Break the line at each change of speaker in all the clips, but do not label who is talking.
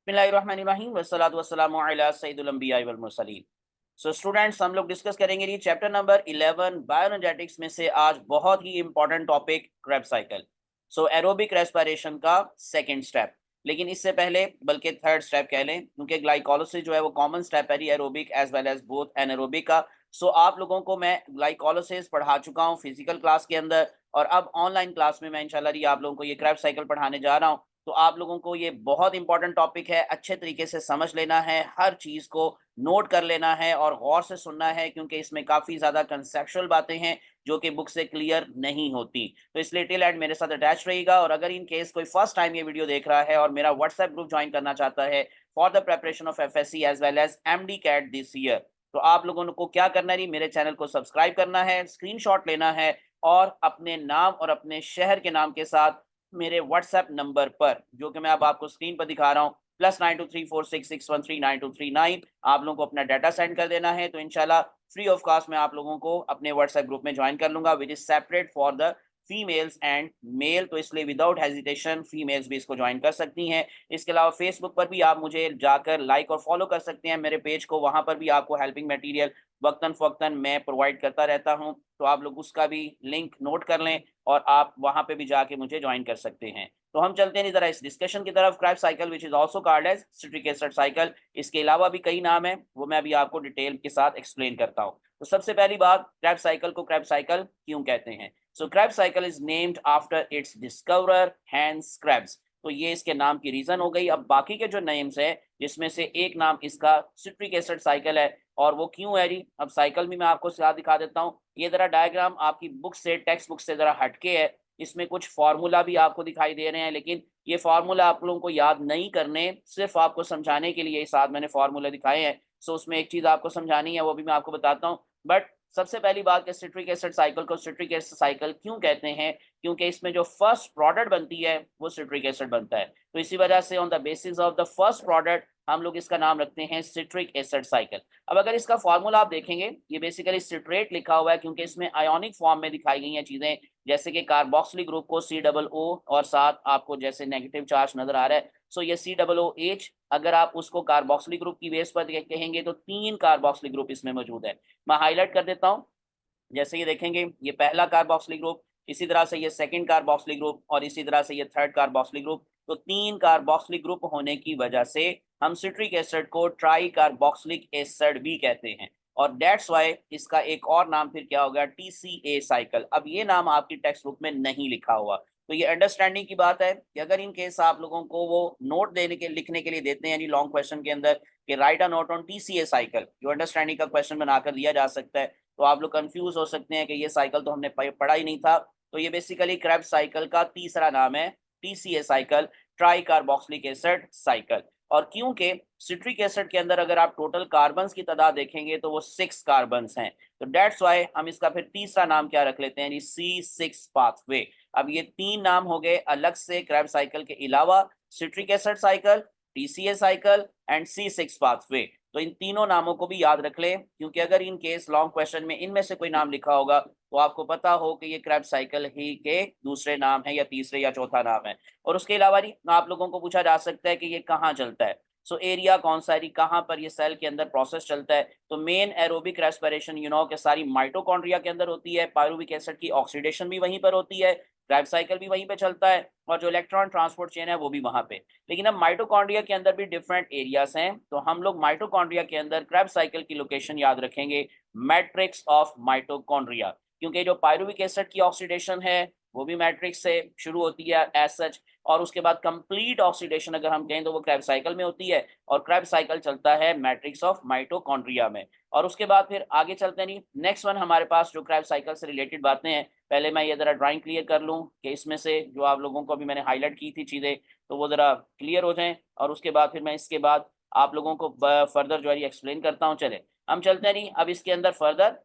बिस्मिल्लाहिर्रहमानिर्रहीम वस्सलातु वस्सलामु अला सय्यिदिल अंबिया वल मुरसलीन। सो स्टूडेंट्स, हम लोग डिस्कस करेंगे ये चैप्टर नंबर 11 बायोएनर्जेटिक्स में से आज बहुत ही इंपॉर्टेंट टॉपिक क्रेब्स साइकिल। सो एरोबिक रेस्पिरेशन का सेकंड स्टेप, लेकिन इससे पहले बल्कि थर्ड स्टेप कह लें, क्योंकि ग्लाइकोलिसिस जो है वो कॉमन स्टेप है aerobic as well as both anaerobic का। सो आप लोगों को मैं ग्लाइकोलिसिस पढ़ा चुका हूँ फिजिकल क्लास के अंदर, और अब ऑनलाइन क्लास में मैं इंशाल्लाह आप लोगों को ये क्रेब्स साइकिल पढ़ाने जा रहा हूँ। तो आप लोगों को ये बहुत इंपॉर्टेंट टॉपिक है, अच्छे तरीके से समझ लेना है, हर चीज को नोट कर लेना है और गौर से सुनना है, क्योंकि इसमें काफी ज्यादा कंसेप्चुअल बातें हैं जो कि बुक से क्लियर नहीं होती। तो इसलिए टिल एंड मेरे साथ अटैच रहिएगा। और अगर इन केस कोई फर्स्ट टाइम ये वीडियो देख रहा है और मेरा व्हाट्सएप ग्रुप ज्वाइन करना चाहता है for the preparation of FSC as well as MD CAT this year, तो आप लोगों को क्या करना है, मेरे चैनल को सब्सक्राइब करना है, स्क्रीनशॉट लेना है और अपने नाम और अपने शहर के नाम के साथ मेरे व्हाट्सएप नंबर पर, जो कि मैं अब आपको स्क्रीन पर दिखा रहा हूँ, +923466139239, आप लोगों को अपना डाटा सेंड कर देना है। तो इंशाल्लाह फ्री ऑफ कॉस्ट मैं आप लोगों को अपने व्हाट्सएप ग्रुप में ज्वाइन कर लूंगा, which is separate for the females and male. तो इसलिए विदाउट हेजिटेशन फीमेल्स भी इसको ज्वाइन कर सकती हैं। इसके अलावा फेसबुक पर भी आप मुझे जाकर लाइक और फॉलो कर सकते हैं मेरे पेज को, वहां पर भी आपको हेल्पिंग मटेरियल वक्तन फवक्तन मैं प्रोवाइड करता रहता हूं। तो आप लोग उसका भी लिंक नोट कर लें और आप वहां पे भी जाके मुझे ज्वाइन कर सकते हैं। तो हम चलते हैं जरा इस डिस्कशन की तरफ। Krebs cycle which is also called as citric acid cycle, इसके अलावा भी कई नाम है, वो मैं अभी आपको डिटेल के साथ एक्सप्लेन करता हूँ। तो सबसे पहली बात, क्रेब्स साइकिल को क्रेब्स साइकिल क्यों कहते हैं? So Krebs cycle is named after its discoverer Hans Krebs. तो ये इसके नाम की रीजन हो गई। अब बाकी के जो नेम्स है, जिसमें से एक नाम इसका सिट्रिक एसिड साइकिल है, और वो क्यों है जी, अब साइकिल भी मैं आपको साथ दिखा देता हूँ। ये जरा डायग्राम आपकी बुक से, टेक्स्ट बुक से जरा हटके है, इसमें कुछ फार्मूला भी आपको दिखाई दे रहे हैं, लेकिन ये फार्मूला आप लोगों को याद नहीं करने, सिर्फ आपको समझाने के लिए साथ मैंने फार्मूला दिखाए हैं। सो उसमें एक चीज आपको समझानी है, वो भी मैं आपको बताता हूँ। बट सबसे पहली बात कि सिट्रिक एसिड साइकिल को सिट्रिक एसिड साइकिल क्यों कहते हैं, क्योंकि इसमें जो फर्स्ट प्रोडक्ट बनती है वो सिट्रिक एसिड बनता है। तो इसी वजह से on the basis of the first product हम लोग इसका नाम रखते हैं सिट्रिक एसिड साइकिल। अब अगर इसका फार्मूला आप देखेंगे, ये बेसिकली सिट्रेट लिखा हुआ है, क्योंकि इसमें आयोनिक फॉर्म में दिखाई गई हैं चीजें, जैसे कि कार्बोक्सिलिक ग्रुप को COO और साथ आपको जैसे नेगेटिव चार्ज नजर आ रहा है। सो ये COOH, अगर आप उसको कार्बोक्सिलिक ग्रुप की बेस पर कहेंगे तो 3 कार्बोक्सिलिक ग्रुप इसमें मौजूद है। मैं हाईलाइट कर देता हूँ। जैसे ये देखेंगे, ये पहला कार्बोक्सिलिक ग्रुप, इसी तरह से ये सेकंड कार्बोक्सिलिक ग्रुप, और इसी तरह से ये थर्ड कार्बोक्सिलिक ग्रुप। तो 3 कार्बोक्सिलिक ग्रुप होने की वजह से हम सिट्रिक एसिड को ट्राई कार्बोक्सिलिक एसिड भी कहते हैं, और दैट्स वाई इसका एक और नाम फिर क्या हो गया, TCA साइकिल। अब ये नाम आपकी टेक्स्ट बुक में नहीं लिखा हुआ, तो ये अंडरस्टैंडिंग की बात है कि अगर इन केस आप लोगों को वो नोट देने के लिखने के लिए देते हैं यानी लॉन्ग क्वेश्चन के अंदर कि right a note on TCA cycle, जो अंडरस्टैंडिंग का क्वेश्चन बनाकर दिया जा सकता है, तो आप लोग कंफ्यूज हो सकते हैं कि ये साइकिल तो हमने पढ़ा ही नहीं था। तो ये बेसिकली क्रेब्स साइकिल का तीसरा नाम है, TCA cycle, try carboxylic acid cycle. और क्योंकि सिट्रिक एसिड के अंदर अगर आप टोटल कार्बन्स की तादाद देखेंगे तो वो 6 कार्बन्स हैं, तो दैट्स वाई हम इसका फिर तीसरा नाम क्या रख लेते हैं, C6 पाथवे। अब ये 3 नाम हो गए अलग से क्रेब्स साइकिल के अलावा, citric acid cycle, TCA cycle and C6 pathway. तो इन तीनों नामों को भी याद रख लें, क्योंकि अगर इन केस लॉन्ग क्वेश्चन में इनमें से कोई नाम लिखा होगा तो आपको पता हो कि ये क्रेब्स साइकिल ही के दूसरे नाम है, या तीसरे या चौथा नाम है। और उसके अलावा नहीं, आप लोगों को पूछा जा सकता है कि ये कहाँ चलता है। सो एरिया कौन सा है, कहाँ पर ये सेल के अंदर प्रोसेस चलता है। तो मेन एरोबिक रेस्पिरेशन के सारी माइटोकॉन्ड्रिया के अंदर होती है, पायरुविक एसिड की ऑक्सीडेशन भी वहीं पर होती है, क्रेब्स साइकिल भी वहीं पे चलता है, और जो इलेक्ट्रॉन ट्रांसपोर्ट चेन है वो भी वहां पे। लेकिन अब माइटोकॉन्ड्रिया के अंदर भी डिफरेंट एरियाज हैं, तो हम लोग माइटोकॉन्ड्रिया के अंदर क्रेब्स साइकिल की लोकेशन याद रखेंगे, मैट्रिक्स ऑफ माइटोकॉन्ड्रिया, क्योंकि जो पायरुविक एसिड की ऑक्सीडेशन है वो भी मैट्रिक्स से शुरू होती है एज सच, और उसके बाद कंप्लीट ऑक्सीडेशन अगर हम कहें तो वो क्रेब्स साइकिल में होती है, और क्रेब्स साइकिल चलता है मैट्रिक्स ऑफ माइटोकॉन्ड्रिया में। और उसके बाद फिर आगे चलते नहीं, नेक्स्ट वन हमारे पास जो क्रेब्स साइकिल से रिलेटेड बातें हैं, पहले मैं ये जरा ड्राइंग क्लियर कर लूँ कि इसमें से जो आप लोगों को अभी मैंने हाईलाइट की थी चीज़ें, तो वो ज़रा क्लियर हो जाएं, और उसके बाद फिर मैं इसके बाद आप लोगों को फर्दर जो है एक्सप्लेन करता हूँ। चले हम चलते हैं नहीं, अब इसके अंदर फर्दर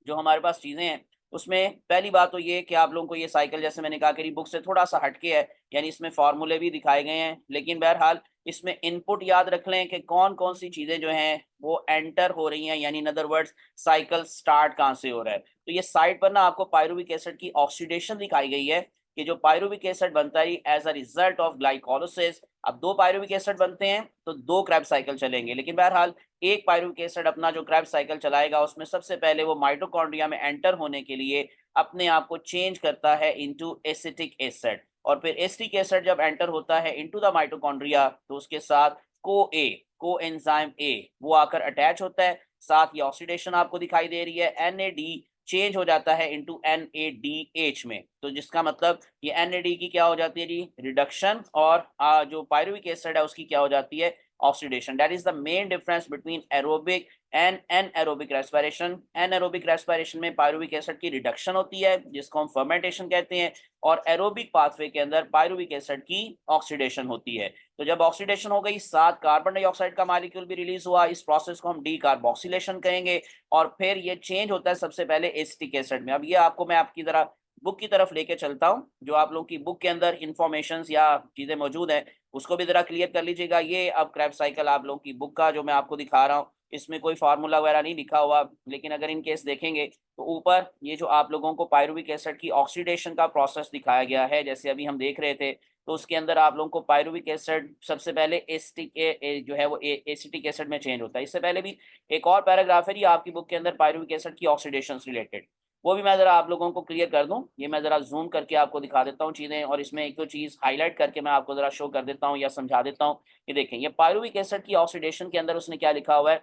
जो हमारे पास चीज़ें हैं, उसमें पहली बात तो ये कि आप लोगों को ये साइकिल, जैसे मैंने कहा कि बुक से थोड़ा सा हटके है, यानी इसमें फार्मूले भी दिखाए गए हैं, लेकिन बहरहाल इसमें इनपुट याद रख लें कि कौन कौन सी चीज़ें जो हैं वो एंटर हो रही हैं, यानी in other words cycle start कहाँ से हो रहा है। तो ये साइड पर ना आपको पायरुविक एसिड की ऑक्सीडेशन दिखाई गई है, कि जो पायरुविक एसिड बनता है as a result of glycolysis. अब 2 पायरुविक एसिड बनते हैं तो 2 क्रेब्स साइकिल चलेंगे, लेकिन बहरहाल एक पायरुविक एसिड अपना जो क्रेब्स साइकिल चलाएगा उसमें सबसे पहले वो माइटोकॉन्ड्रिया में एंटर होने के लिए अपने आप को चेंज करता है इनटू एसिटिक एसिड, और फिर एसिटिक एसिड जब एंटर होता है इनटू द माइटोकॉन्ड्रिया तो उसके साथ कोएंजाइम ए वो आकर अटैच होता है। साथ ये ऑक्सीडेशन आपको दिखाई दे रही है, एनएडी चेंज हो जाता है इनटू एनएडीएच में, तो जिसका मतलब ये एनएडी की क्या हो जाती है जी, रिडक्शन, और जो पायरुविक एसिड है उसकी क्या हो जाती है, oxidation. That is the main difference between aerobic and anaerobic respiration. Anaerobic respiration में पायरुविक एसिड की रिडक्शन होती है जिसको हम फर्मेंटेशन कहते हैं, और एरोबिक पाथवे के अंदर पायरुविक एसिड की ऑक्सीडेशन होती है। तो जब ऑक्सीडेशन हो गई, साथ कार्बन डाइऑक्साइड का मॉलिक्यूल भी रिलीज हुआ, इस प्रोसेस को हम डीकार्बोक्सिलेशन कहेंगे, और फिर ये चेंज होता है सबसे पहले एसिटिक एसिड में। अब ये आपको मैं आपकी तरह बुक की तरफ लेके चलता हूँ, जो आप लोगों की बुक के अंदर इंफॉर्मेशन या चीजें मौजूद हैं उसको भी जरा क्लियर कर लीजिएगा। ये अब क्रैब साइकिल आप लोगों की बुक का जो मैं आपको दिखा रहा हूँ, इसमें कोई फार्मूला वगैरह नहीं लिखा हुआ, लेकिन अगर इन केस देखेंगे तो ऊपर ये जो आप लोगों को पायरुविक एसिड की ऑक्सीडेशन का प्रोसेस दिखाया गया है, जैसे अभी हम देख रहे थे, तो उसके अंदर आप लोगों को पायरुविक एसिड सबसे पहले एसिटिक जो है वो एसिटिक एसिड में चेंज होता है। इससे पहले भी एक और पैराग्राफ है जी आपकी बुक के अंदर पायरुविक एसिड की ऑक्सीडेशन रिलेटेड, वो भी मैं जरा आप लोगों को क्लियर कर दूं। ये मैं जरा जूम करके आपको दिखा देता हूँ चीजें, और इसमें एक दो चीज हाईलाइट करके मैं आपको जरा शो कर देता हूँ या समझा देता हूँ। ये देखें, ये पायरुविक एसिड की ऑक्सीडेशन के अंदर उसने क्या लिखा हुआ है,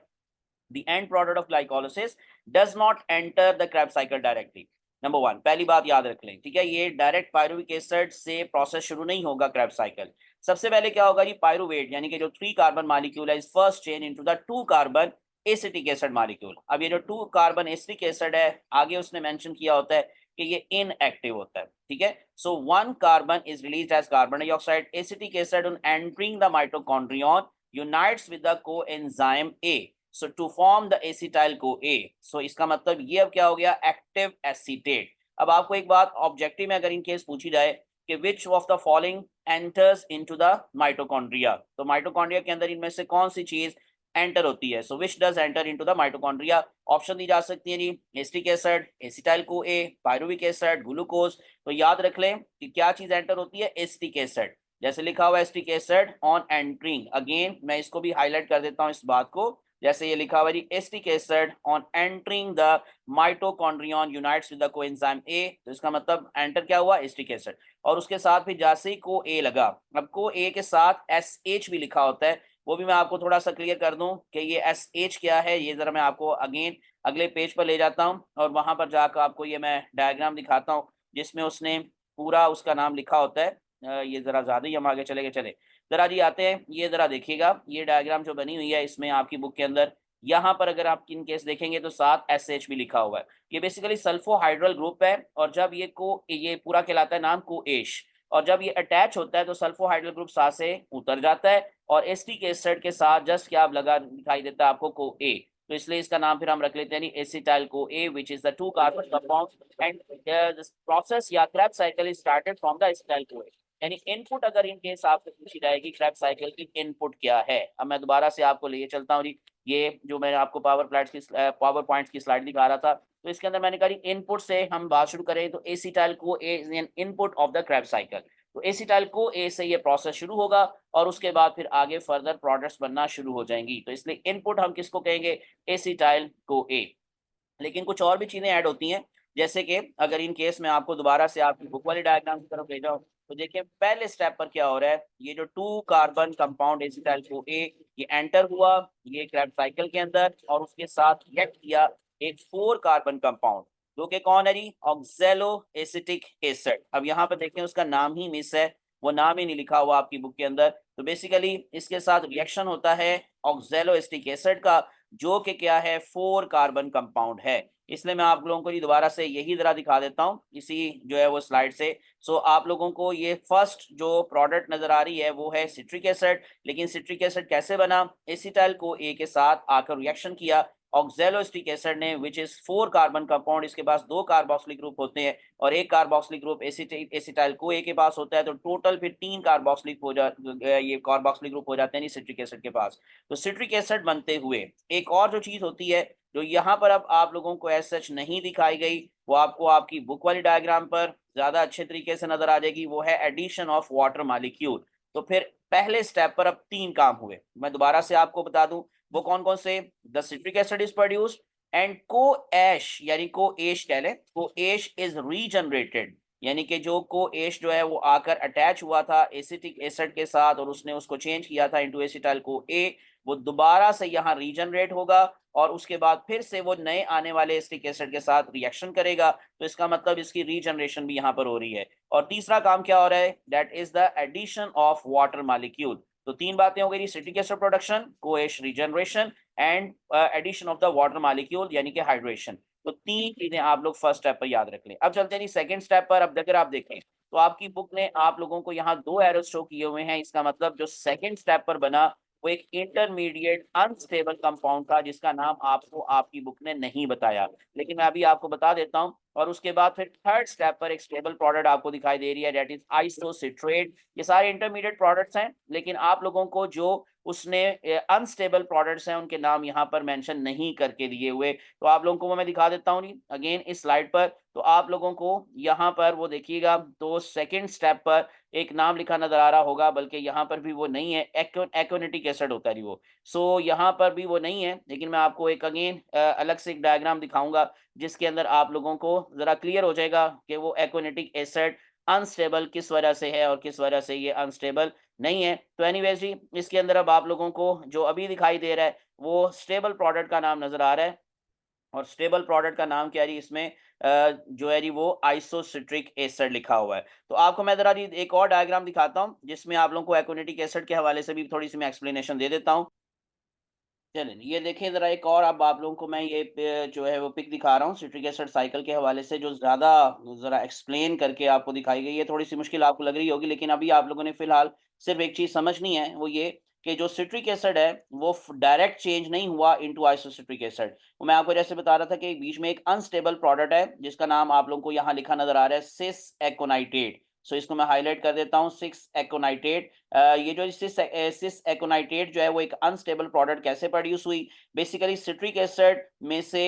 the end product of glycolysis does not enter the Krebs cycle directly। Number 1 पहली बात याद रख लें, ठीक है, ये डायरेक्ट पायरुविक एसिड से प्रोसेस शुरू नहीं होगा Krebs साइकिल। सबसे पहले क्या होगा जी, पायरुवेट यानी कि जो 3 कार्बन मॉलिक्यूल है is first change into the 2 carbon acetic acid molecule. अब ये जो 2 कार्बन एसिटिक एसिड है आगे उसने मेंशन किया होता है कि ये इनएक्टिव होता है, ठीक है। So 1 carbon is released as carbon dioxide. Acetic acid on entering the mitochondrion unites with the coenzyme A, so to form the acetyl co A. सो इसका मतलब ये अब क्या हो गया, एक्टिव एसीटेट। अब आपको एक बात ऑब्जेक्टिव में अगर इन केस पूछी जाए कि which of the following enters into the mitochondria, तो माइटोकॉन्ड्रिया के अंदर इनमें से कौन सी चीज एंटर होती है। So which does enter into the mitochondria, option दी जा सकती है जी, एसिटिक एसिड, एसिटाइल को ए, पायरुविक एसिड, ग्लूकोज। तो याद रख लें कि क्या चीज एंटर होती है, एसिटिक एसिड। जैसे लिखा हुआ है acetic acid on entering, again मैं इसको भी हाईलाइट कर देता हूं इस बात को, जैसे ये लिखा हुआ है acetic acid on entering the mitochondrion unites with the coenzyme ए, तो इसका मतलब एंटर क्या हुआ, एसिटिक एसिड। और उसके साथ फिर जैसे ही को ए लगा, अब को ए के साथ एस एच भी लिखा होता है, वो भी मैं आपको थोड़ा सा क्लियर कर दूं कि ये एस एच क्या है। ये जरा मैं आपको अगेन अगले पेज पर ले जाता हूं और वहां पर जाकर आपको ये मैं डायग्राम दिखाता हूं जिसमें उसने पूरा उसका नाम लिखा होता है। ये जरा ज्यादा ही हम आगे चले गए, चले जरा जी आते हैं, ये जरा देखिएगा ये डायग्राम जो बनी हुई है इसमें आपकी बुक के अंदर, यहाँ पर अगर आप इन केस देखेंगे तो साथ एस एच भी लिखा हुआ है। ये बेसिकली सल्फोहाइड्रल ग्रुप है, और जब ये पूरा कहलाता है नाम कोएश, और जब ये अटैच होता है तो सल्फोहाइड्रल ग्रुप साथ से उतर जाता है, और एसिटिक एसिड के साथ जस्ट क्या लगा दिखाई देता है आपको को ए, तो इसलिए इसका नाम फिर हम रख लेते हैं acetyl co A which is the 2 carbon compound and this process या Krebs cycle is started from the acetyl co A. यानी इनपुट अगर इन केस आपसे पूछी जाएगी Krebs साइकिल की इनपुट क्या है। अब मैं दोबारा से आपको लिए चलता हूँ जी, ये जो मैंने आपको पावर पॉइंट्स की स्लाइड दिखा रहा था, तो इसके अंदर मैंने कहा इनपुट से हम बात शुरू करें तो acetyl co A is an input of the Krebs cycle. तो एसिटाइल को ए से ये प्रोसेस शुरू होगा और उसके बाद फिर आगे फर्दर प्रोडक्ट्स बनना शुरू हो जाएंगी, तो इसलिए इनपुट हम किसको कहेंगे, एसिटाइल को ए। लेकिन कुछ और भी चीजें ऐड होती हैं, जैसे कि अगर इन केस में आपको दोबारा से आपकी बुक वाली डायग्राम की तरफ ले जाओ तो देखिए पहले स्टेप पर क्या हो रहा है, ये जो 2 कार्बन कंपाउंड एसिटाइल को ए ये एंटर हुआ ये Krebs साइकिल के अंदर, और उसके साथ रिएक्ट किया एक 4 कार्बन कंपाउंड जो कि कौन है जी, ऑक्सैलो एसिटिक एसिड। अब यहाँ पर देखें उसका नाम ही मिस है, वो नाम ही नहीं लिखा हुआ आपकी बुक के अंदर। तो बेसिकली इसके साथ रिएक्शन होता है ऑक्सैलो एसिटिक एसिड का, जो कि क्या है 4 कार्बन कंपाउंड है। इसलिए मैं आप लोगों को ये दोबारा से यही जरा दिखा देता हूँ इसी जो है वो स्लाइड से। सो आप लोगों को ये फर्स्ट जो प्रोडक्ट नजर आ रही है वो है सिट्रिक एसिड, लेकिन सिट्रिक एसिड कैसे बना, एसिटाइल को ए के साथ आकर रिएक्शन किया ऑक्सैलो एसिटिक एसिड ने विच इज 4 कार्बन कंपाउंड, इसके पास 2 कार्बोक्सिलिक ग्रुप होते हैं और एक कार्बोक्सिलिक ग्रुप एसिटाइल को ए के पास होता है, तो टोटल फिर 3 कार्बोक्सिलिक ये कार्बोक्सिलिक ग्रुप हो जाते हैं सिट्रिक एसिड के पास। तो सिट्रिक एसिड बनते हुए एक और जो चीज होती है जो यहाँ पर अब आप लोगों को एज सच नहीं दिखाई गई, वो आपको आपकी बुक वाली डायग्राम पर ज्यादा अच्छे तरीके से नजर आ जाएगी, वो है एडिशन ऑफ वाटर मॉलिक्यूल। तो फिर पहले स्टेप पर अब 3 काम हुए, मैं दोबारा से आपको बता दूं वो कौन कौन से। The citric acid is produced and को एश यानी को एश कह लें, को एश इज रीजनरेटेड, यानी कि जो को एश जो है वो आकर अटैच हुआ था एसिटिक एसिड के साथ और उसने उसको चेंज किया था इनटू एसिटाइल को ए, वो दोबारा से यहाँ रीजनरेट होगा और उसके बाद फिर से वो नए आने वाले एसिटिक एसिड के साथ रिएक्शन करेगा। तो इसका मतलब इसकी रीजनरेशन भी यहाँ पर हो रही है। और तीसरा काम क्या हो रहा है, that is the addition of water molecule. तो 3 बातें हो गई, सिट्रिक एसिड प्रोडक्शन, कोएश regeneration and addition of the water molecule यानी कि हाइड्रेशन। तो 3 चीजें आप लोग फर्स्ट स्टेप पर याद रख लें। अब चलते हैं सेकंड स्टेप पर। अब अगर आप देखें तो आपकी बुक ने आप लोगों को यहाँ 2 एरोस शो किए हुए हैं, इसका मतलब जो सेकंड स्टेप पर बना वो एक इंटरमीडिएट अनस्टेबल कंपाउंड था जिसका नाम आपको आपकी बुक ने नहीं बताया, लेकिन मैं अभी आपको बता देता हूं। और उसके बाद फिर थर्ड स्टेप पर एक स्टेबल प्रोडक्ट आपको दिखाई दे रही है, दैट इज आइसोसिट्रेट। ये सारे इंटरमीडिएट प्रोडक्ट्स हैं, लेकिन आप लोगों को जो उसने अनस्टेबल प्रोडक्ट्स हैं उनके नाम यहाँ पर मेंशन नहीं करके दिए हुए। तो आप लोगों को वो मैं दिखा देता हूँ अगेन इस स्लाइड पर। तो आप लोगों को यहाँ पर वो देखिएगा, तो सेकंड स्टेप पर एक नाम लिखा नजर आ रहा होगा, बल्कि यहाँ पर भी वो नहीं है, एक्वेनेटिक एसिड होता है वो। सो यहाँ पर भी वो नहीं है, लेकिन मैं आपको एक अगेन अलग से एक डायग्राम दिखाऊंगा जिसके अंदर आप लोगों को जरा क्लियर हो जाएगा कि वो एक्वेनेटिक एसिड अनस्टेबल किस वजह से है और किस वजह से ये अनस्टेबल नहीं है। तो एनीवेज जी, इसके अंदर अब आप लोगों को जो अभी दिखाई दे रहा है वो स्टेबल प्रोडक्ट का नाम नजर आ रहा है। और स्टेबल प्रोडक्ट का नाम क्या है जी, इसमें जो है जी वो आइसोसिट्रिक एसिड लिखा हुआ है। तो आपको मैं जरा जी एक और डायग्राम दिखाता हूं जिसमें आप लोगों को एक्वेनेटिक एसिड के हवाले से भी थोड़ी सी मैं एक्सप्लेनेशन दे देता हूं। चलिए ये देखिए ज़रा एक और, अब आप लोगों को मैं ये जो है वो पिक दिखा रहा हूँ सिट्रिक एसिड साइकिल के हवाले से, जो ज़्यादा ज़रा एक्सप्लेन करके आपको दिखाई गई है। थोड़ी सी मुश्किल आपको लग रही होगी, लेकिन अभी आप लोगों ने फिलहाल सिर्फ एक चीज़ समझनी है, वो ये कि जो सिट्रिक एसिड है वो डायरेक्ट चेंज नहीं हुआ इनटू आइसोसिट्रिक एसिड। वो मैं आपको जैसे बता रहा था कि बीच में एक अनस्टेबल प्रोडक्ट है जिसका नाम आप लोगों को यहाँ लिखा नजर आ रहा है, सिस एकोनाइटेट। सो इसको मैं हाईलाइट कर देता हूँ, सिक्स एकोनाइटेट। ये जो सिस एकोनाइटेट जो है वो एक अनस्टेबल प्रोडक्ट कैसे प्रोड्यूस हुई, बेसिकली सिट्रिक एसिड में से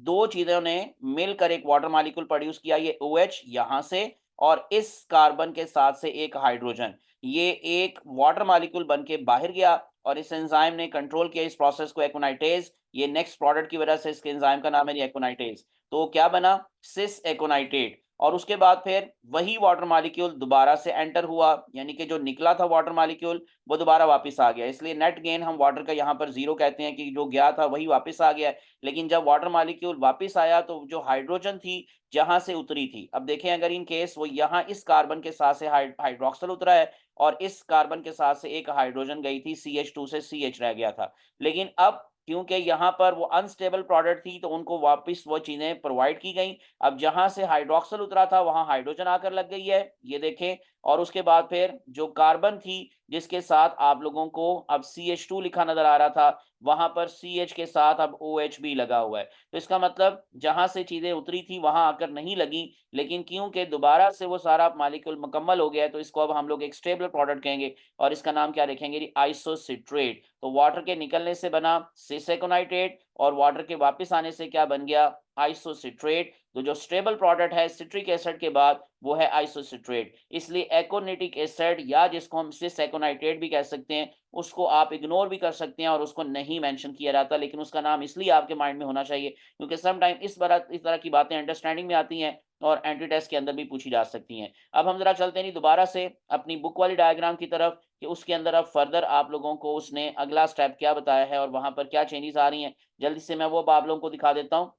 2 चीजों ने मिलकर एक वाटर मॉलिक्यूल प्रोड्यूस किया, ये OH यहाँ से और इस कार्बन के साथ से एक हाइड्रोजन, ये एक वाटर मॉलिक्यूल बन के बाहर गया और इस एंजाइम ने कंट्रोल किया इस प्रोसेस को, एकोनाइटेज। ये नेक्स्ट प्रोडक्ट की वजह से इसके एंजाइम का नाम है एकोनाइटेज। तो क्या बना, सिस एकोनाइटेट। और उसके बाद फिर वही वाटर मॉलिक्यूल दोबारा से एंटर हुआ, यानी कि जो निकला था वाटर मॉलिक्यूल वो दोबारा वापस आ गया, इसलिए नेट गेन हम वाटर का यहाँ पर 0 कहते हैं कि जो गया था वही वापस आ गया है। लेकिन जब वाटर मॉलिक्यूल वापस आया तो जो हाइड्रोजन थी जहां से उतरी थी, अब देखें अगर इन केस वो यहाँ इस कार्बन के साथ से हाइड्रोक्सल उतरा है और इस कार्बन के साथ से एक हाइड्रोजन गई थी, CH2 से CH रह गया था। लेकिन अब क्योंकि यहाँ पर वो अनस्टेबल प्रोडक्ट थी तो उनको वापस वो चीजें प्रोवाइड की गई। अब जहां से हाइड्रोक्सल उतरा था वहां हाइड्रोजन आकर लग गई है, ये देखें। और उसके बाद फिर जो कार्बन थी जिसके साथ आप लोगों को अब CH2 लिखा नजर आ रहा था, वहां पर CH के साथ अब OH भी लगा हुआ है। तो इसका मतलब जहां से चीजें उतरी थी वहां आकर नहीं लगी, लेकिन क्योंकि दोबारा से वो सारा मॉलिक्यूल मुकम्मल हो गया है तो इसको अब हम लोग एक स्टेबल प्रोडक्ट कहेंगे और इसका नाम क्या रखेंगे, आइसोसिट्रेट। तो वाटर के निकलने से बना सिस एकोनाइट्रेट और वाटर के वापस आने से क्या बन गया, आइसोसिट्रेट। तो जो स्टेबल प्रोडक्ट है सिट्रिक एसिड के बाद वो है आइसोसिट्रेट। इसलिए एकोनेटिक एसिड या जिसको हम सिस एकोनाइट्रेट भी कह सकते हैं, उसको आप इग्नोर भी कर सकते हैं और उसको नहीं मेंशन किया जाता, लेकिन उसका नाम इसलिए आपके माइंड में होना चाहिए क्योंकि सम टाइम इस तरह की बातें अंडरस्टैंडिंग में आती हैं और एंटी टेस्ट के अंदर भी पूछी जा सकती हैं। अब हम जरा चलते हैं दोबारा से अपनी बुक वाली डायग्राम की तरफ कि उसके अंदर अब फर्दर आप लोगों को उसने अगला स्टेप क्या बताया है और वहां पर क्या चेंजेस आ रही हैं। जल्दी से मैं वो अब आप लोगों को दिखा देता हूँ।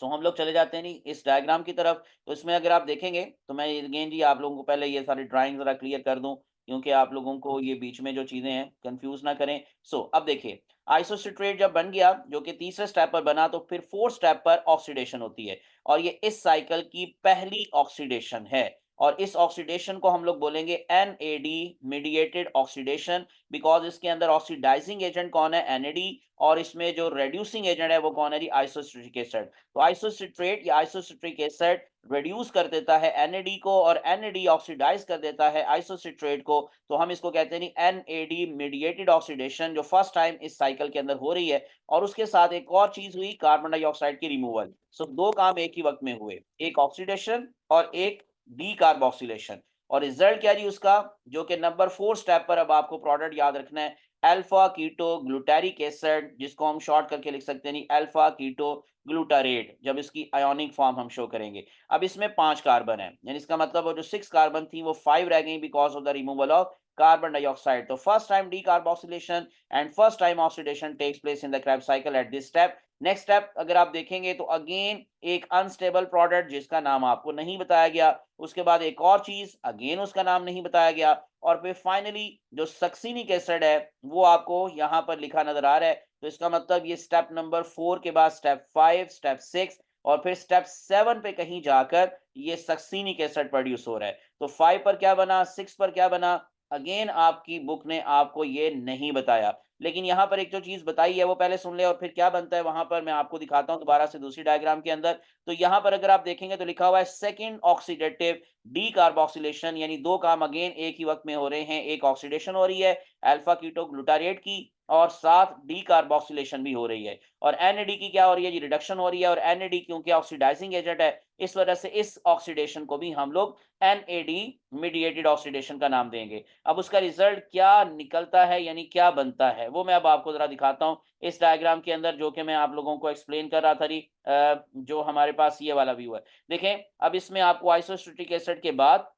सो हम लोग चले जाते हैं नहीं इस डायग्राम की तरफ। तो इसमें अगर आप देखेंगे तो मैं अगेन जी आप लोगों को पहले ये सारी ड्राइंग जरा क्लियर कर दूं क्योंकि आप लोगों को ये बीच में जो चीजें हैं कंफ्यूज ना करें। सो अब देखिए, आइसोसिट्रेट जब बन गया जो कि तीसरे स्टेप पर बना, तो फिर फोर्थ स्टेप पर ऑक्सीडेशन होती है और ये इस साइकिल की पहली ऑक्सीडेशन है। और इस ऑक्सीडेशन को हम लोग बोलेंगे एनएडी मीडिएटेड ऑक्सीडेशन, बिकॉज इसके अंदर ऑक्सीडाइजिंग एजेंट कौन है, एनएडी, और इसमें जो रेड्यूसिंग एजेंट है वो कौन है जी, आइसोसिट्रिक एसिड। तो आइसोसिट्रेट या आइसोसिट्रिक एसिड रिड्यूस कर देता है एनएडी को, और एनएडी ऑक्सीडाइज कर देता है आइसोसिट्रेट को, तो हम इसको कहते हैं एनएडी मीडिएटेड ऑक्सीडेशन, जो फर्स्ट टाइम इस साइकिल के अंदर हो रही है। और उसके साथ एक और चीज हुई, कार्बन डाइऑक्साइड की रिमूवल। सो दो काम एक ही वक्त में हुए, एक ऑक्सीडेशन और एक डीकार्बोक्सिलेशन। और रिजल्ट क्या जी उसका, जो कि नंबर 4 स्टेप पर अब आपको प्रोडक्ट याद रखना है, अल्फा कीटो ग्लूटारिक एसिड, जिसको हम शॉर्ट करके लिख सकते हैं अल्फा कीटो ग्लूटारेट, जब इसकी आयोनिक फॉर्म हम शो करेंगे। अब इसमें 5 कार्बन है, यानी इसका मतलब वो जो 6 कार्बन थी वो 5 रह गई because of the removal of carbon dioxide. तो first time decarboxylation and first time oxidation takes place in the Krebs cycle at this step. Next step अगर आप देखेंगे तो अगेन एक अनस्टेबल प्रोडक्ट जिसका नाम आपको नहीं बताया गया, उसके बाद एक और चीज अगेन उसका नाम नहीं बताया गया, और फिर फाइनली जो सक्सिनिक एसिड है वो आपको यहाँ पर लिखा नजर आ रहा है। तो इसका मतलब ये स्टेप नंबर 4 के बाद स्टेप 5, स्टेप 6 और फिर स्टेप 7 पे कहीं जाकर ये सक्सिनिक एसिड प्रोड्यूस हो रहा है। तो 5 पर क्या बना, 6 पर क्या बना, अगेन आपकी बुक ने आपको ये नहीं बताया। लेकिन यहाँ पर एक जो चीज बताई है वो पहले सुन ले, और फिर क्या बनता है वहां पर मैं आपको दिखाता हूँ दोबारा से दूसरी डायग्राम के अंदर। तो यहाँ पर अगर आप देखेंगे तो लिखा हुआ है सेकंड ऑक्सीडेटिव डीकार्बोक्सिलेशन, यानी दो काम अगेन एक ही वक्त में हो रहे हैं, एक ऑक्सीडेशन हो रही है अल्फा कीटो ग्लूटारेट की, और साथ डीकार्बोक्सिलेशन भी हो रही है। और एनएडी की क्या हो रही है जी, रिडक्शन हो रही है, और एनएडी क्योंकि ऑक्सीडाइजिंग एजेंट है इस वजह से इस ऑक्सीडेशन को भी हम लोग एनएडी मीडिएटेड ऑक्सीडेशन का नाम देंगे। अब उसका रिजल्ट क्या निकलता है, यानी क्या बनता है, वो मैं अब आपको जरा दिखाता हूँ इस डायग्राम के अंदर, जो कि मैं आप लोगों को एक्सप्लेन कर रहा था जी। जो हमारे पास ये वाला व्यू है, देखें अब इसमें आपको आइसोस्टेटिक एसिड के बाद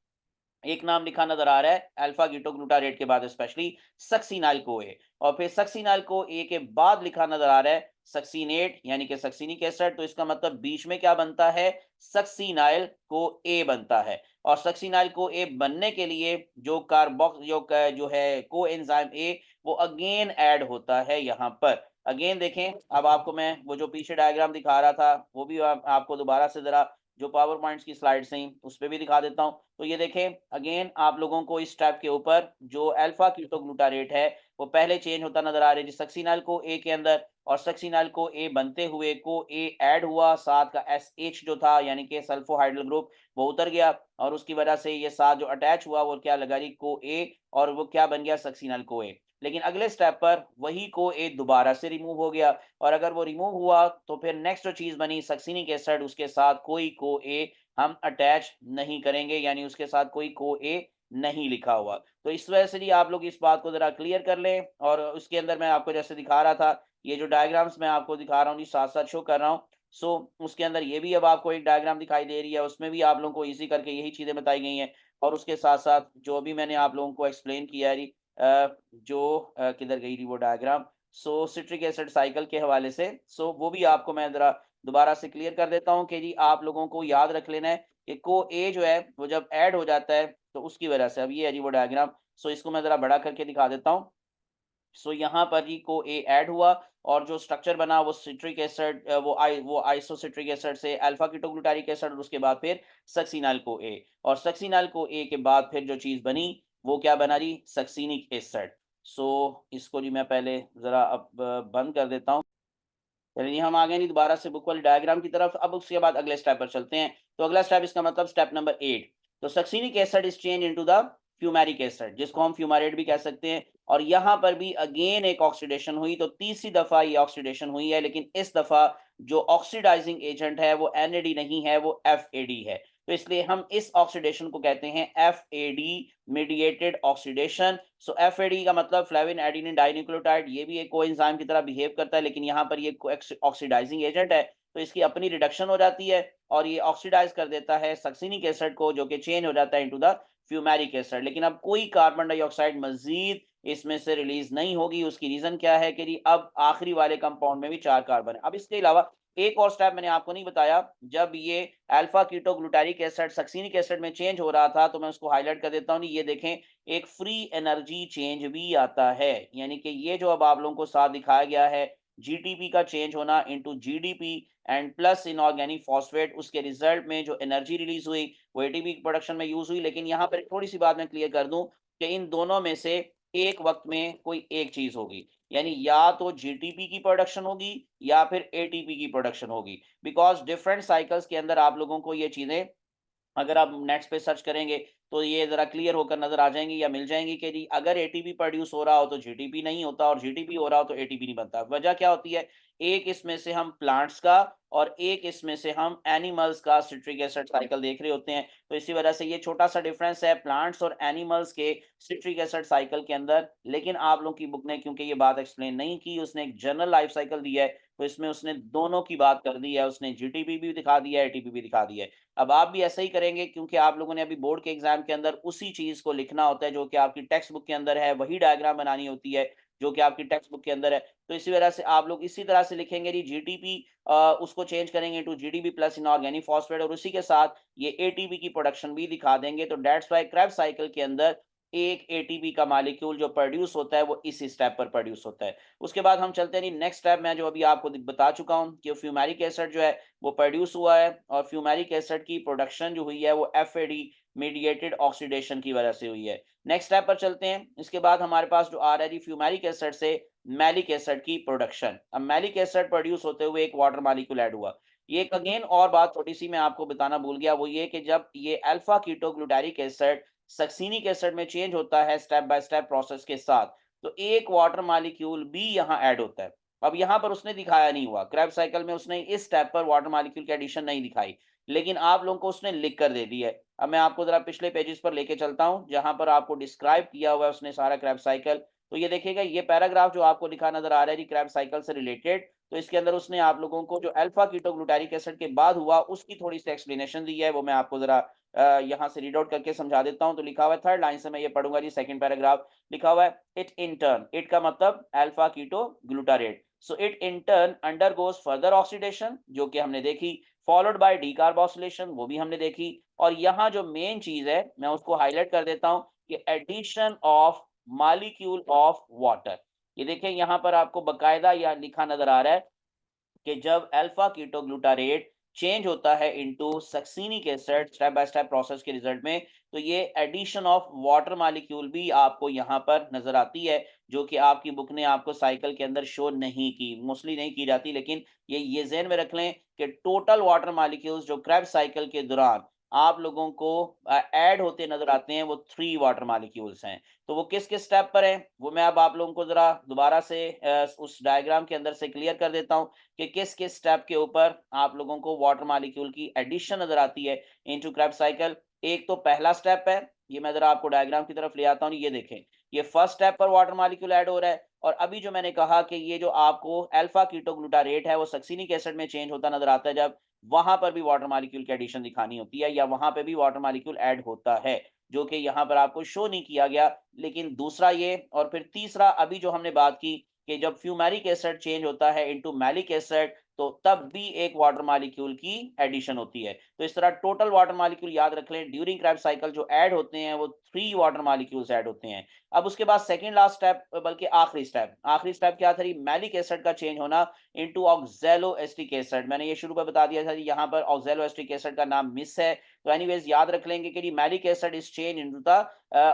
एक नाम लिखा नजर आ रहा है, अल्फा कीटोग्लूटारेट के बाद स्पेशली सक्सीनाइल को ए, और फिर सक्सीनाइल को ए के बाद लिखा नजर आ रहा है सक्सीनेट, यानी कि सक्सीनिक एसिड। तो इसका मतलब बीच में क्या बनता है, सक्सीनाइल को ए बनता है, और सक्सीनाइल को ए बनने के लिए जो कार्बोक्स जो है को एंजाइम ए, वो अगेन ऐड होता है यहाँ पर। अगेन देखें, अब आपको मैं वो जो पीछे डायग्राम दिखा रहा था वो भी आपको दोबारा से जरा जो पावर पॉइंट्स की स्लाइड्स हैं उस पे भी दिखा देता हूँ। तो ये देखें अगेन आप लोगों को इस स्टेप के ऊपर जो अल्फा कीटोग्लूटारेट है वो पहले चेंज होता नजर आ रहा है जी सक्सीनाइल को ए के अंदर, और सक्सीनाइल को ए बनते हुए को ए ऐड हुआ, साथ का एस एच जो था यानी कि सल्फोहाइड्रल ग्रुप वो उतर गया, और उसकी वजह से ये साथ जो अटैच हुआ वो क्या लगा रही को ए, और वो क्या बन गया सक्सीनाइल को ए। लेकिन अगले स्टेप पर वही को ए दोबारा से रिमूव हो गया, और अगर वो रिमूव हुआ तो फिर नेक्स्ट जो चीज बनी सक्सीनिक एसिड, उसके साथ कोई को ए हम अटैच नहीं करेंगे, यानी उसके साथ कोई को ए नहीं लिखा हुआ। तो इस वजह से जी आप लोग इस बात को जरा क्लियर कर लें, और उसके अंदर मैं आपको जैसे दिखा रहा था, ये जो डायग्राम्स मैं आपको दिखा रहा हूँ जी साथ साथ शो कर रहा हूँ। सो उसके अंदर ये भी अब आपको एक डायग्राम दिखाई दे रही है, उसमें भी आप लोगों को इजी करके यही चीजें बताई गई हैं, और उसके साथ साथ जो भी मैंने आप लोगों को एक्सप्लेन किया है जी, किधर गई थी वो डायग्राम, सो सिट्रिक एसिड साइकिल के हवाले से, सो वो भी आपको मैं जरा दोबारा से क्लियर कर देता हूँ कि जी आप लोगों को याद रख लेना है कि को ए जो है वो जब ऐड हो जाता है तो उसकी वजह से, अब ये है जी वो डायग्राम। सो इसको मैं जरा बड़ा करके दिखा देता हूँ। सो यहाँ पर जी को ए ऐड हुआ, और जो स्ट्रक्चर बना वो सिट्रिक एसिड, वो आइसोसिट्रिक एसिड से अल्फा कीटोग्लूटारिक एसिड, और उसके बाद फिर सक्सीनाइल को ए, और सक्सीनाइल को ए के बाद फिर जो चीज बनी वो क्या बना जी, सक्सीनिक एसिड। सो इसको जी मैं पहले जरा अब बंद कर देता हूँ। चलिए हम आ गए नहीं दोबारा से बुक वाली डायग्राम की तरफ। अब उसके बाद अगले स्टेप पर चलते हैं। तो अगला स्टेप इसका मतलब स्टेप नंबर 8। तो succinic acid is change into the fumaric acid, जिसको हम फ्यूमारेट भी कह सकते हैं। और यहाँ पर भी अगेन एक ऑक्सीडेशन हुई, तो तीसरी दफा ये ऑक्सीडेशन हुई है, लेकिन इस दफा जो ऑक्सीडाइजिंग एजेंट है वो एनएडी नहीं है, वो एफएडी है। तो इसलिए हम इस ऑक्सीडेशन को कहते हैं एफएडी मीडिएटेड ऑक्सीडेशन। सो एफएडी का मतलब फ्लेविन एडेनिन डाइन्यूक्लियोटाइड, ये भी एक कोएंजाइम की तरह बिहेव करता है, लेकिन यहाँ पर ये ऑक्सीडाइजिंग एजेंट है, तो इसकी अपनी रिडक्शन हो जाती है, और ये ऑक्सीडाइज कर देता है सक्सिनिक एसिड को, जो कि चेंज हो जाता है इनटू द फ्यूमेरिक एसिड। लेकिन अब कोई कार्बन डाइऑक्साइड मजीद इसमें से रिलीज नहीं होगी। उसकी रीजन क्या है कि जी अब आखिरी वाले कंपाउंड में भी 4 कार्बन है। अब इसके अलावा एक और स्टेप मैंने आपको नहीं बताया, जब ये alpha ketoglutaric acid succinic acid में चेंज हो रहा था, तो मैं उसको हाईलाइट कर देता हूँ। ये देखें एक फ्री एनर्जी चेंज भी आता है, यानी कि ये जो अब आप लोगों को साथ दिखाया गया है, जीटीपी का चेंज होना into GDP and plus inorganic phosphate, उसके रिजल्ट में जो एनर्जी रिलीज हुई वो एटीपी प्रोडक्शन में यूज हुई। लेकिन यहाँ पर थोड़ी सी बात मैं क्लियर कर दूं कि इन दोनों में से एक वक्त में कोई एक चीज होगी, यानी या तो जीटीपी की प्रोडक्शन होगी या फिर एटीपी की प्रोडक्शन होगी, बिकॉज डिफरेंट साइकिल्स के अंदर आप लोगों को ये चीजें अगर आप नेट्स पे सर्च करेंगे तो ये ज़रा क्लियर होकर नज़र आ जाएँगी या मिल जाएँगी कि जी अगर एटीपी प्रोड्यूस हो रहा हो तो जीटीपी नहीं होता और जीटीपी हो रहा हो तो एटीपी नहीं बनता। वजह क्या होती है? एक इसमें से हम प्लांट्स का और एक इसमें से हम एनिमल्स का सिट्रिक एसिड साइकिल देख रहे होते हैं। तो इसी वजह से ये छोटा-सा डिफरेंस है प्लांट्स और एनिमल्स के सिट्रिक एसिड साइकिल के अंदर। लेकिन आप लोगों की बुक ने क्योंकि ये बात एक्सप्लेन नहीं की, उसने एक जनरल लाइफ साइकिल दिया है, तो इसमें उसने दोनों की बात कर दी है। उसने जीटीपी भी दिखा दिया है, एटीपी भी दिखा दिया है। अब आप भी ऐसा ही करेंगे क्योंकि आप लोगों ने अभी बोर्ड के एग्जाम के अंदर उसी चीज को लिखना होता है जो कि आपकी टेक्स्ट बुक के अंदर है, वही डायग्राम बनानी होती है जो कि आपकी टेक्स्ट बुक के अंदर है। तो इसी वजह से आप लोग इसी तरह से लिखेंगे जी जीटीपी, उसको चेंज करेंगे to GDP plus inorganic phosphate और उसी के साथ ये एटीपी की प्रोडक्शन भी दिखा देंगे। तो दैट्स व्हाई क्रेब्स साइकिल के अंदर एक एटीपी का मॉलिक्यूल जो प्रोड्यूस होता है वो इस स्टेप पर प्रोड्यूस होता है। उसके बाद हम चलते हैं नेक्स्ट स्टेप में, जो अभी आपको बता चुका हूं कि फ्यूमेरिक एसिड जो है वो प्रोड्यूस हुआ है और फ्यूमेरिक एसिड की प्रोडक्शन जो हुई है वो एफएडी मीडिएटेड ऑक्सीडेशन की वजह से हुई है। नेक्स्ट स्टेप पर चलते हैं। इसके बाद हमारे पास जो आ रहा है जी फ्यूमेरिक एसिड से मैलिक एसिड की प्रोडक्शन। अब मैलिक एसिड प्रोड्यूस होते हुए एक वाटर मॉलिक्यूल ऐड हुआ। ये एक अगेन और बात थोड़ी सी मैं आपको बताना भूल गया, वो ये कि जब ये alpha ketoglutaric acid succinic acid में चेंज होता है स्टेप बाय स्टेप प्रोसेस के साथ, तो एक वाटर मॉलिक्यूल भी यहाँ ऐड होता है। अब यहाँ पर उसने दिखाया नहीं हुआ, क्रैब साइकिल में उसने इस स्टेप पर वाटर मॉलिक्यूल की एडिशन नहीं दिखाई, लेकिन आप लोगों को उसने लिख कर दे दी है। अब मैं आपको जरा पिछले पेजेस पर लेके चलता हूँ जहां पर आपको डिस्क्राइब किया हुआ है उसने सारा क्रैब साइकिल। तो ये देखिएगा, ये पैराग्राफ जो आपको लिखा नजर आ रहा है क्रैब साइकिल से रिलेटेड, तो इसके अंदर उसने आप लोगों को जो अल्फा कीटोग्लूटारिक एसिड के बाद हुआ उसकी थोड़ी सी एक्सप्लेनेशन दी है, वो मैं आपको जरा यहाँ से रीड आउट करके समझा देता हूँ। तो लिखा हुआ है, थर्ड लाइन से मैं ये पढ़ूंगा जी, सेकंड पैराग्राफ लिखा हुआ है, इट इन टर्न, इट का मतलब alpha keto glutarate, so it in turn undergoes further oxidation जो कि हमने देखी, फॉलोड बाय डीकार्बोक्सिलेशन वो भी हमने देखी, और यहाँ जो मेन चीज है मैं उसको हाईलाइट कर देता हूँ कि addition of molecule of water. ये देखें यहाँ पर आपको बकायदा यह लिखा नजर आ रहा है कि जब अल्फा कीटोग्लूटारेट चेंज होता है into succinic acid step by step process के रिजल्ट में, तो ये एडिशन ऑफ वाटर मॉलिक्यूल भी आपको यहाँ पर नजर आती है, जो कि आपकी बुक ने आपको साइकिल के अंदर शो नहीं की, मोस्टली नहीं की जाती। लेकिन ये ज़हन में रख लें कि टोटल वाटर मॉलिक्यूल्स जो क्रेब्स साइकिल के दौरान आप लोगों को ऐड होते नजर आते हैं वो 3 वाटर मॉलिक्यूल्स हैं। तो वो किस-किस स्टेप पर हैं, वो मैं अब आप लोगों को ज़रा दोबारा से उस डायग्राम के अंदर से क्लियर कर देता हूँ कि किस-किस स्टेप के ऊपर आप लोगों को वाटर मॉलिक्यूल की एडिशन नज़र आती है इनटू क्रेब्स साइकिल। एक तो पहला स्टेप है, ये मैं ज़रा आपको डायग्राम की तरफ ले आता हूँ, ये देखें। ये फर्स्ट स्टेप पर वाटर मॉलिक्यूल ऐड हो रहा है और अभी जो मैंने कहा कि ये जो आपको अल्फा कीटोग्लूटारेट है वो सक्सीनिक एसिड में चेंज होता नज़र आता है, जब वहाँ पर भी वाटर मॉलिक्यूल की एडिशन दिखानी होती है या वहाँ पे भी वाटर मॉलिक्यूल ऐड होता है, जो कि यहाँ पर आपको शो नहीं किया गया। लेकिन दूसरा ये, और फिर तीसरा अभी जो हमने बात की कि जब फ्यूमेरिक एसिड चेंज होता है इनटू मैलिक एसिड, तो तब भी एक वाटर मॉलिक्यूल की एडिशन होती है। तो इस तरह टोटल वाटर मॉलिक्यूल याद रख लें, ड्यूरिंग क्रेब्स साइकिल जो ऐड होते हैं वो 3 वाटर मॉलिक्यूल्स ऐड होते हैं। अब उसके बाद सेकंड लास्ट स्टेप, बल्कि आखिरी स्टेप क्या था? मैलिक एसिड का चेंज होना इनटू ऑक्सैलो एसिटिक एसिड। मैंने ये शुरू में बता दिया था जी, यहाँ पर ऑक्सैलो एसिटिक एसिड का नाम मिस है, तो एनीवेज याद रख लेंगे कि malic acid is change into the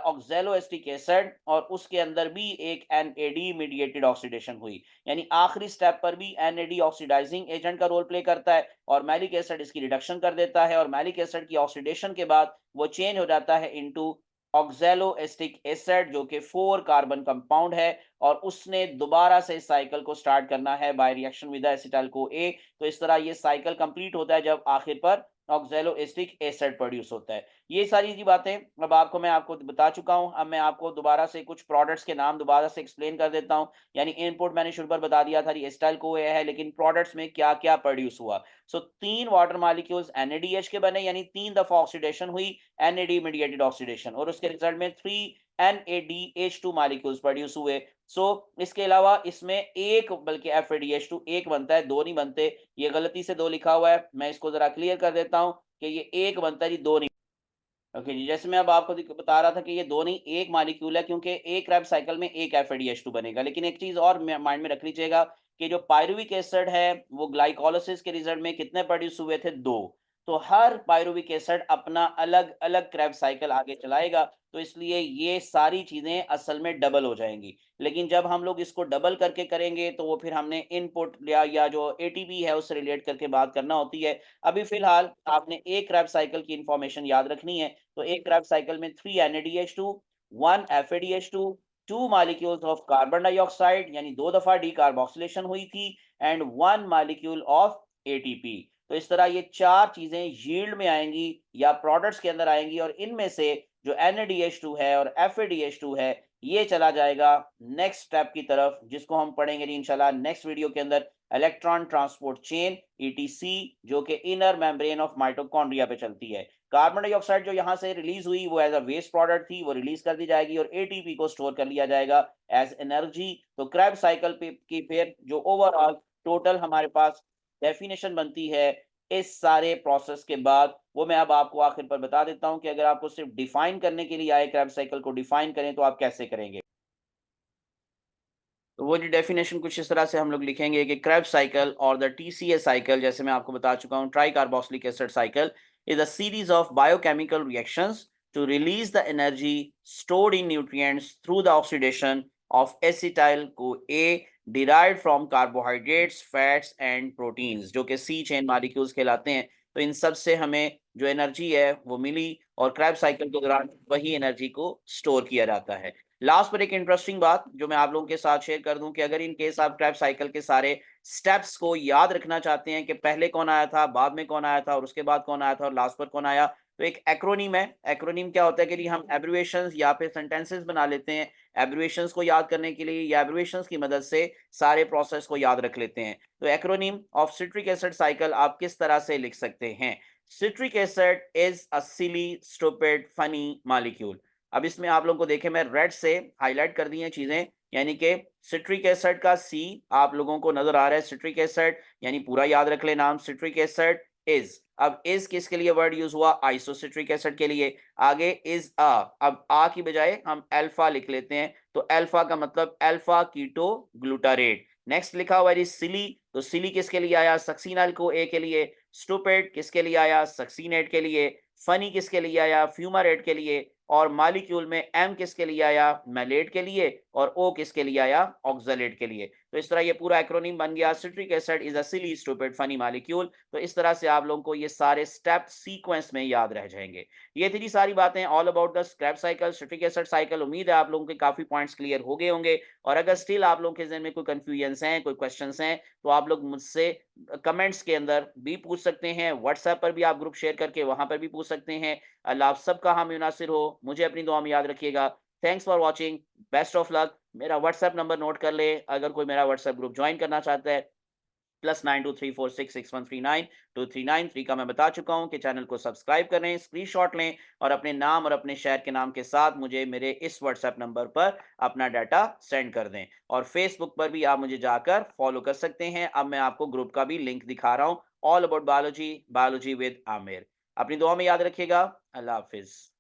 oxalo acetic acid, और उसके अंदर भी एक एनएडी मीडिएटेड ऑक्सीडेशन हुई, यानी आखिरी स्टेप पर भी एनएडी ऑक्सीडाइजिंग एजेंट का रोल प्ले करता है और मैलिक एसिड इसकी रिडक्शन कर देता है, और मैलिक एसिड की ऑक्सीडेशन के बाद वो चेंज हो जाता है इनटू ऑक्सैलो एसिटिक एसिड जो कि 4 कार्बन कंपाउंड है, और उसने दोबारा से इस साइकिल को स्टार्ट करना है by reaction with acetyl co ए। तो इस तरह ये साइकिल कंप्लीट होता है जब आखिर पर ऑक्सैलो एसिटिक एसिड प्रोड्यूस होता है। ये सारी जी बातें अब आपको मैं आपको बता चुका हूं। अब मैं आपको दोबारा से कुछ प्रोडक्ट्स के नाम दोबारा से एक्सप्लेन कर देता हूं। यानी इनपुट मैंने शुरू पर बता दिया था, एसिटाइल को ए है, लेकिन प्रोडक्ट्स में क्या क्या प्रोड्यूस हुआ। सो 3 वाटर मॉलिक्यूल्स NADH के बने, यानी 3 दफा ऑक्सीडेशन हुई, NAD मीडिएटेड ऑक्सीडेशन, और उसके रिजल्ट में 3 NADH2 मॉलिक्यूल्स प्रोड्यूस हुए। सो इसके अलावा इसमें एक, बल्कि FADH2 एक बनता है, दो नहीं बनते। ये गलती से दो लिखा हुआ है, मैं इसको जरा क्लियर कर देता हूं कि ये एक बनता है जी, दो नहीं। ओके जी, जैसे मैं अब आपको बता रहा था कि ये दो नहीं एक मॉलिक्यूल है, क्योंकि एक क्रेब्स साइकिल में एक एफएडीएच2 बनेगा। लेकिन एक चीज और माइंड में रख लीजिएगा कि जो पायरुविक एसिड है वो ग्लाइकोलाइसिस के रिजल्ट में कितने प्रोड्यूस हुए थे, दो। तो हर पायरुविक एसिड अपना अलग अलग क्रेब्स साइकिल आगे चलाएगा, तो इसलिए ये सारी चीजें असल में डबल हो जाएंगी। लेकिन जब हम लोग इसको डबल करके करेंगे तो वो फिर हमने इनपुट या जो एटीपी है उससे रिलेट करके बात करना होती है। अभी फिलहाल आपने एक क्रैब साइकिल की इंफॉर्मेशन याद रखनी है। तो एक क्रैब साइकिल में 3 NADH2, 1 FADH2, 2 molecules of carbon dioxide यानी दो दफा डीकार्बोक्सिलेशन हुई थी, एंड 1 मॉलिक्यूल ऑफ एटीपी। तो इस तरह ये चार चीजें यील्ड में आएंगी या प्रोडक्ट्स के अंदर आएंगी, और इनमें से जो NADH2 है और FADH2 है ये चला जाएगा नेक्स्ट स्टेप की तरफ, जिसको हम पढ़ेंगे जी इंशाल्लाह नेक्स्ट वीडियो के अंदर, इलेक्ट्रॉन ट्रांसपोर्ट चेन ETC, जो कि इनर मेम्ब्रेन ऑफ माइटोकॉन्ड्रिया पे चलती है। कार्बन डाइऑक्साइड जो यहाँ से रिलीज हुई वो एज अ वेस्ट प्रोडक्ट थी, वो रिलीज कर दी जाएगी और एटीपी को स्टोर कर लिया जाएगा एज एनर्जी। तो क्रैब साइकिल पे की फिर जो ओवरऑल टोटल हमारे पास डेफिनेशन बनती है इस सारे प्रोसेस के बाद, वो मैं अब आपको आखिर पर बता देता हूँ कि अगर आपको सिर्फ डिफाइन करने के लिए आए क्रैब साइकिल को डिफाइन करें तो आप कैसे करेंगे। तो वो जो डेफिनेशन कुछ इस तरह से हम लोग लिखेंगे कि क्रेब्स साइकिल और द टीसीए साइकिल, जैसे मैं आपको बता चुका हूँ, tricarboxylic acid cycle is a series of biochemical reactions to release the energy stored in nutrients through the oxidation of acetyl co A derived from carbohydrates fats and proteins, जो कि सी chain molecules कहलाते हैं। तो इन सब से हमें जो energy है वो मिली, और क्रैब साइकिल के दौरान वही एनर्जी को स्टोर किया जाता है। लास्ट पर एक इंटरेस्टिंग बात जो मैं आप लोगों के साथ शेयर कर दूं कि अगर इन केस आप क्रैब साइकिल के सारे स्टेप्स को याद रखना चाहते हैं कि पहले कौन आया था, बाद में कौन आया था, और उसके बाद कौन आया था, और लास्ट पर कौन आया, तो एक एक्रोनीम है। एक्रोनीम क्या होता है कि हम एब्रिविएशंस या फिर सेंटेंसेस बना लेते हैं एब्रिविएशंस को याद करने के लिए, या एब्रिविएशंस की मदद से सारे प्रोसेस को याद रख लेते हैं। तो acronym of citric acid cycle आप किस तरह से लिख सकते हैं? Citric acid is a silly stupid funny molecule. अब इसमें आप लोगों को देखें, मैं रेड से हाईलाइट कर दी हैं चीजें, यानी कि सिट्रिक एसिड का सी आप लोगों को नजर आ रहा है। सिट्रिक एसिड यानी पूरा याद रख ले नाम, सिट्रिक एसिड इज। अब इज किसके लिए वर्ड यूज हुआ? आइसोसिट्रिक एसिड के लिए। आगे इज अ, अब आ की बजाय हम अल्फा लिख लेते हैं, तो अल्फा का मतलब अल्फा कीटो ग्लूटारेट। नेक्स्ट लिखा हुआ है सिली, तो सिली किसके लिए आया? सक्सीनाइल को ए के लिए। स्टूपिड किसके लिए आया? सक्सीनेट के लिए। फनी किसके लिए आया? फ्यूमारेट के लिए। और मॉलिक्यूल में एम किसके लिए आया? मैलेट के लिए। और ओ किसके लिए आया? ऑक्सलेट के लिए। तो इस तरह ये पूरा एक्रोनिम बन गया, citric acid is a silly stupid funny molecule. तो इस तरह से आप लोगों को ये सारे स्टेप सीक्वेंस में याद रह जाएंगे। ये थी सारी बातें all about the scrap cycle, citric acid cycle. उम्मीद है आप लोगों के काफी पॉइंट्स क्लियर हो गए होंगे। और अगर स्टिल आप लोगों के जहन में कोई कंफ्यूजन हैं, कोई क्वेश्चन हैं, तो आप लोग मुझसे कमेंट्स के अंदर भी पूछ सकते हैं। व्हाट्सएप पर भी आप ग्रुप शेयर करके वहां पर भी पूछ सकते हैं। अल्लाह आप सबका हामी नासिर हो। मुझे अपनी दुआ में याद रखिएगा। Thanks for watching. Best of luck. मेरा व्हाट्सएप नंबर नोट कर ले अगर कोई मेरा व्हाट्सएप ग्रुप ज्वाइन करना चाहता है। +923466139239 का मैं बता चुका हूं कि चैनल को सब्सक्राइब करें, स्क्रीनशॉट लें और अपने नाम और अपने शहर के नाम के साथ मुझे मेरे इस व्हाट्सएप नंबर पर अपना डाटा सेंड कर दें। और फेसबुक पर भी आप मुझे जाकर फॉलो कर सकते हैं। अब मैं आपको ग्रुप का भी लिंक दिखा रहा हूं, all about biology, biology with Aamir. अपनी दुआ में याद रखिएगा। अल्लाह हाफिज।